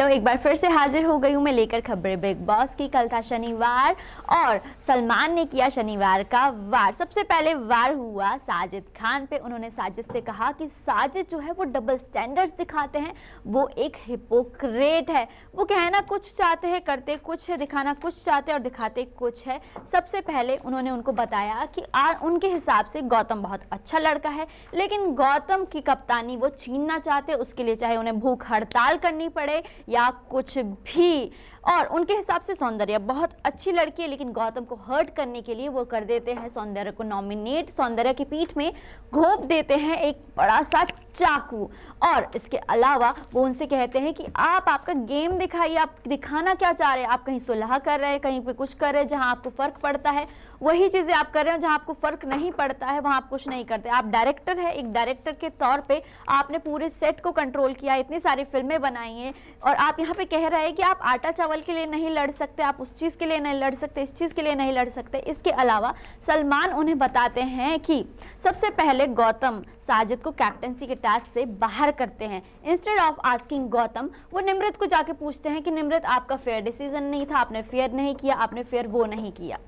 Hello, एक बार फिर से हाजिर हो गई हूँ मैं लेकर खबरें बिग बॉस की। कल था शनिवार और सलमान ने किया शनिवार का वार। सबसे पहले वार हुआ साजिद खान पे। उन्होंने साजिद से कहा कि साजिद जो है वो डबल स्टैंडर्ड्स दिखाते हैं, वो एक हिपोक्रेट है। वो कहना कुछ चाहते हैं, करते कुछ है, दिखाना कुछ चाहते हैं और दिखाते कुछ है। सबसे पहले उन्होंने उनको बताया कि उनके हिसाब से गौतम बहुत अच्छा लड़का है, लेकिन गौतम की कप्तानी वो छीनना चाहते, उसके लिए चाहे उन्हें भूख हड़ताल करनी पड़े या कुछ भी। और उनके हिसाब से सौंदर्या बहुत अच्छी लड़की है, लेकिन गौतम को हर्ट करने के लिए वो कर देते हैं सौंदर्या को नॉमिनेट। सौंदर्या की पीठ में घोंप देते हैं एक बड़ा सा चाकू। और इसके अलावा वो उनसे कहते हैं कि आप आपका गेम दिखाइए, आप दिखाना क्या चाह रहे हैं। आप कहीं सुलह कर रहे हैं, कहीं पे कुछ कर रहे हैं, जहां आपको फर्क पड़ता है वही चीजें आप कर रहे हो, जहां आपको फर्क नहीं पड़ता है वहां आप कुछ नहीं करते। आप डायरेक्टर है, एक डायरेक्टर के तौर पे आपने पूरे सेट को कंट्रोल किया, इतनी सारी फिल्में बनाई हैं और आप यहाँ पे कह रहे हैं कि आप आटा चावल के लिए नहीं लड़ सकते, आप उस चीज के लिए नहीं लड़ सकते, इस चीज के लिए नहीं लड़ सकते। इसके अलावा सलमान उन्हें बताते हैं कि सबसे पहले गौतम साजिद को कैप्टनसी के टास्क से बाहर करते हैं। इंस्टेड ऑफ आस्किंग गौतम, वो निमृत को जाके पूछते हैं कि निमृत आपका फेयर डिसीजन नहीं था, आपने फेयर नहीं किया, आपने फेयर वो नहीं किया।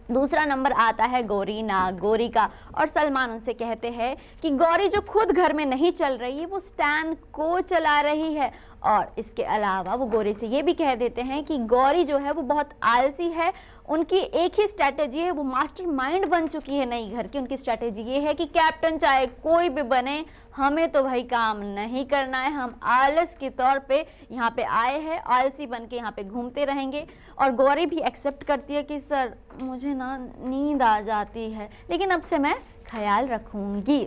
दूसरा नंबर आता है गौरी का और सलमान उनसे कहते हैं कि गौरी जो खुद घर में नहीं चल रही है वो स्टैन को चला रही है। और इसके अलावा वो गौरी से ये भी कह देते हैं कि गौरी जो है वो बहुत आलसी है, उनकी एक ही स्ट्रैटेजी है, वो मास्टरमाइंड बन चुकी है नई घर की। उनकी स्ट्रैटेजी ये है कि कैप्टन चाहे कोई भी बने, हमें तो भाई काम नहीं करना है, हम आलस के तौर पे यहाँ पे आए हैं, आलसी बन के यहाँ पे घूमते रहेंगे। और गौरी भी एक्सेप्ट करती है कि सर मुझे ना नींद आ जाती है, लेकिन अब से मैं ख्याल रखूंगी।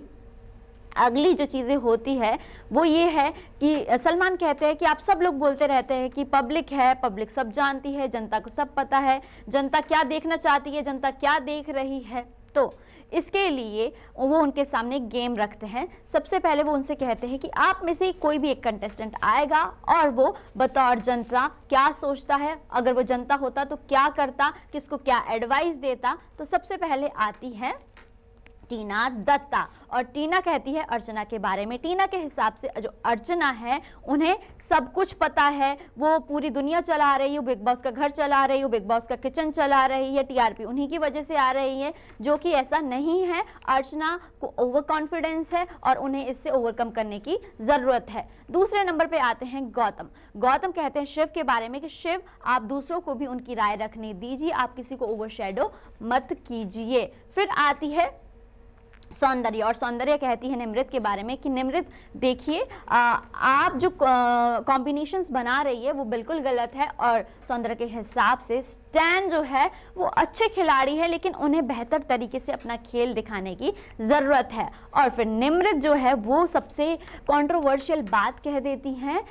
अगली जो चीज़ें होती है वो ये है कि सलमान कहते हैं कि आप सब लोग बोलते रहते हैं कि पब्लिक है, पब्लिक सब जानती है, जनता को सब पता है, जनता क्या देखना चाहती है, जनता क्या देख रही है। तो इसके लिए वो उनके सामने गेम रखते हैं। सबसे पहले वो उनसे कहते हैं कि आप में से कोई भी एक कंटेस्टेंट आएगा और वो बतौर जनता क्या सोचता है, अगर वो जनता होता तो क्या करता, किसको क्या एडवाइस देता। तो सबसे पहले आती है टीना दत्ता और टीना कहती है अर्चना के बारे में। टीना के हिसाब से जो अर्चना है उन्हें सब कुछ पता है, वो पूरी दुनिया चला रही है, बिग बॉस का घर चला रही है, बिग बॉस का किचन चला रही है, टीआरपी उन्हीं की वजह से आ रही है, जो कि ऐसा नहीं है। अर्चना को ओवर कॉन्फिडेंस है और उन्हें इससे ओवरकम करने की जरूरत है। दूसरे नंबर पे आते हैं गौतम कहते हैं शिव के बारे में कि शिव आप दूसरों को भी उनकी राय रखने दीजिए, आप किसी को ओवरशैडो मत कीजिए। फिर आती है सौंदर्या और सौंदर्या कहती है निमृत के बारे में कि निमृत देखिए आप जो कॉम्बिनेशंस बना रही है वो बिल्कुल गलत है। और सौंदर्या के हिसाब से स्टैन जो है वो अच्छे खिलाड़ी है, लेकिन उन्हें बेहतर तरीके से अपना खेल दिखाने की ज़रूरत है। और फिर निमृत जो है वो सबसे कंट्रोवर्शियल बात कह देती हैं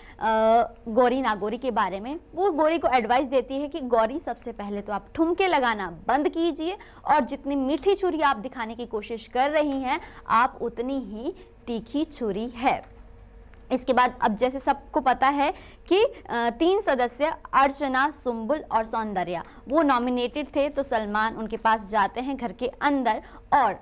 गौरी नागौरी के बारे में। वो गौरी को एडवाइस देती है कि गौरी सबसे पहले तो आप ठुमके लगाना बंद कीजिए और जितनी मीठी छुरी आप दिखाने की कोशिश कर रही हैं आप उतनी ही तीखी छुरी है। इसके बाद अब जैसे सबको पता है कि 3 सदस्य अर्चना, सुंबुल और सौंदर्या वो नॉमिनेटेड थे, तो सलमान उनके पास जाते हैं घर के अंदर और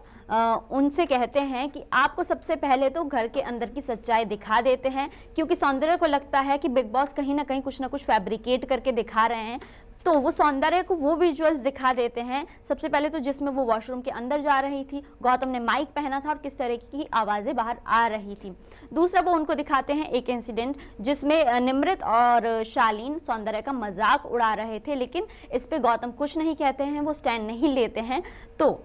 उनसे कहते हैं कि आपको सबसे पहले तो घर के अंदर की सच्चाई दिखा देते हैं, क्योंकि सौंदर्या को लगता है कि बिग बॉस कहीं ना कहीं कुछ ना कुछ फैब्रिकेट करके दिखा रहे हैं। तो वो सौंदर्या को वो विजुअल्स दिखा देते हैं। सबसे पहले तो जिसमें वो वॉशरूम के अंदर जा रही थी, गौतम ने माइक पहना था और किस तरह की आवाज़ें बाहर आ रही थी। दूसरा वो उनको दिखाते हैं एक इंसिडेंट जिसमें निमृत और शालीन सौंदर्या का मजाक उड़ा रहे थे, लेकिन इस पे गौतम कुछ नहीं कहते हैं, वो स्टैंड नहीं लेते हैं। तो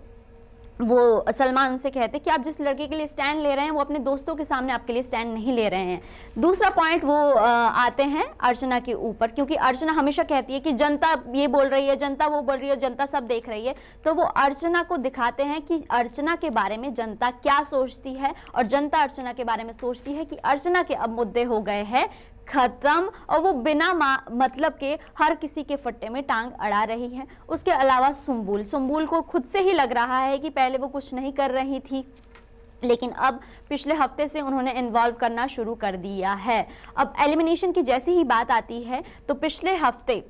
वो सलमान उनसे कहते हैं कि आप जिस लड़के के लिए स्टैंड ले रहे हैं वो अपने दोस्तों के सामने आपके लिए स्टैंड नहीं ले रहे हैं। दूसरा पॉइंट वो आते हैं अर्चना के ऊपर, क्योंकि अर्चना हमेशा कहती है कि जनता ये बोल रही है, जनता वो बोल रही है, जनता सब देख रही है। तो वो अर्चना को दिखाते हैं कि अर्चना के बारे में जनता क्या सोचती है और जनता अर्चना के बारे में सोचती है कि अर्चना के अब मुद्दे हो गए हैं खत्म और वो बिना मतलब के हर किसी के फट्टे में टांग अड़ा रही है। उसके अलावा सुंबुल को खुद से ही लग रहा है कि पहले वो कुछ नहीं कर रही थी, लेकिन अब पिछले हफ्ते से उन्होंने इन्वॉल्व करना शुरू कर दिया है। अब एलिमिनेशन की जैसी ही बात आती है तो पिछले हफ्ते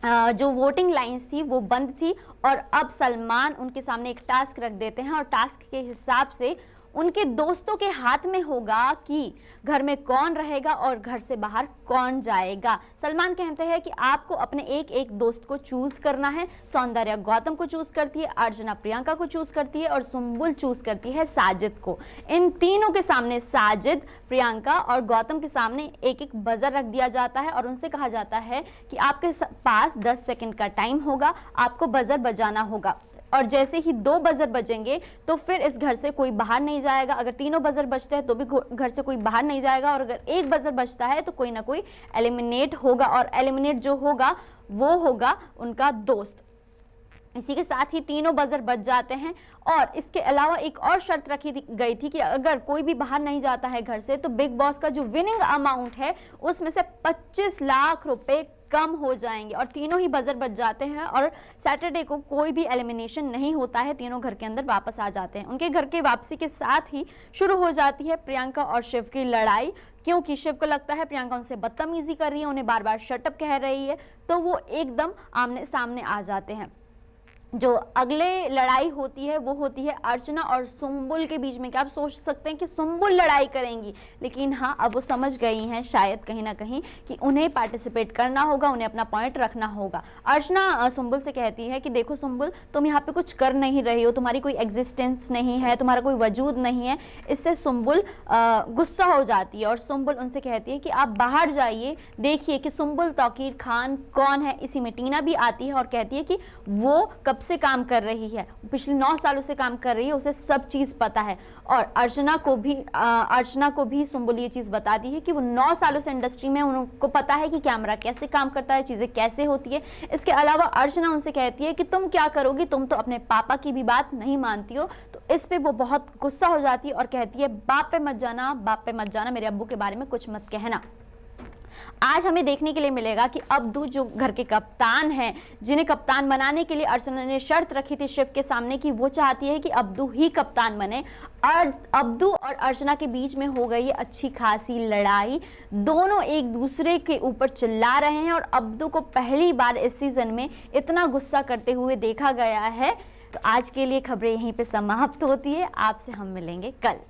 जो वोटिंग लाइंस थी वो बंद थी और अब सलमान उनके सामने एक टास्क रख देते हैं और टास्क के हिसाब से उनके दोस्तों के हाथ में होगा कि घर में कौन रहेगा और घर से बाहर कौन जाएगा। सलमान कहते हैं कि आपको अपने एक एक दोस्त को चूज करना है। सौंदर्या गौतम को चूज करती है, अर्चना प्रियंका को चूज करती है और सुम्बुल चूज करती है साजिद को। इन तीनों के सामने, साजिद, प्रियंका और गौतम के सामने एक एक बजर रख दिया जाता है और उनसे कहा जाता है कि आपके पास 10 सेकंड का टाइम होगा, आपको बजर बजाना होगा। और जैसे ही 2 बजर बजेंगे तो फिर इस घर से कोई बाहर नहीं जाएगा। अगर तीनों बजर बजते हैं तो भी घर से कोई बाहर नहीं जाएगा, और अगर एक बजर बजता है तो कोई ना कोई एलिमिनेट होगा, और एलिमिनेट जो होगा वो होगा उनका दोस्त। इसी के साथ ही तीनों बजर बज जाते हैं। और इसके अलावा एक और शर्त रखी गई थी कि अगर कोई भी बाहर नहीं जाता है घर से तो बिग बॉस का जो विनिंग अमाउंट है उसमें से 25 लाख रुपए कम हो जाएंगे। और तीनों ही बजर बज जाते हैं और सैटरडे को कोई भी एलिमिनेशन नहीं होता है, तीनों घर के अंदर वापस आ जाते हैं। उनके घर के वापसी के साथ ही शुरू हो जाती है प्रियंका और शिव की लड़ाई, क्योंकि शिव को लगता है प्रियंका उनसे बदतमीजी कर रही है, उन्हें बार बार शटअप कह रही है, तो वो एकदम आमने सामने आ जाते हैं। जो अगले लड़ाई होती है वो होती है अर्चना और सुम्बुल के बीच में। क्या आप सोच सकते हैं कि सुम्बुल लड़ाई करेंगी, लेकिन हाँ, अब वो समझ गई हैं शायद कहीं ना कहीं कि उन्हें पार्टिसिपेट करना होगा, उन्हें अपना पॉइंट रखना होगा। अर्चना सुम्बुल से कहती है कि देखो सुम्बुल, तुम यहाँ पे कुछ कर नहीं रही हो, तुम्हारी कोई एग्जिस्टेंस नहीं है, तुम्हारा कोई वजूद नहीं है। इससे सुम्बुल गुस्सा हो जाती है और सुम्बुल उनसे कहती है कि आप बाहर जाइए, देखिए कि सुम्बुल तौकीर खान कौन है। इसी में टीना भी आती है और कहती है कि वो कब से काम कर रही है, पिछले 9 सालों से काम कर रही है, उसे सब चीज पता है। और अर्चना को भी सुम्बुल ये चीज बताती है कि वो 9 सालों से इंडस्ट्री में, उनको पता है कि कैमरा कैसे काम करता है, चीजें कैसे होती है। इसके अलावा अर्चना उनसे कहती है कि तुम क्या करोगी, तुम तो अपने पापा की भी बात नहीं मानती हो। तो इस पे वो बहुत गुस्सा हो जाती है और कहती है बाप पे मत जाना, बाप पे मत जाना, मेरे अब्बू के बारे में कुछ मत कहना। आज हमें देखने के लिए मिलेगा कि अब्दू जो घर के कप्तान हैं, जिन्हें कप्तान बनाने के लिए अर्चना ने शर्त रखी थी शिव के सामने कि वो चाहती है कि अब्दू ही कप्तान बने, और अब्दू और अर्चना के बीच में हो गई अच्छी खासी लड़ाई। दोनों एक दूसरे के ऊपर चिल्ला रहे हैं और अब्दू को पहली बार इस सीजन में इतना गुस्सा करते हुए देखा गया है। तो आज के लिए खबरें यहीं पे समाप्त होती है। आपसे हम मिलेंगे कल।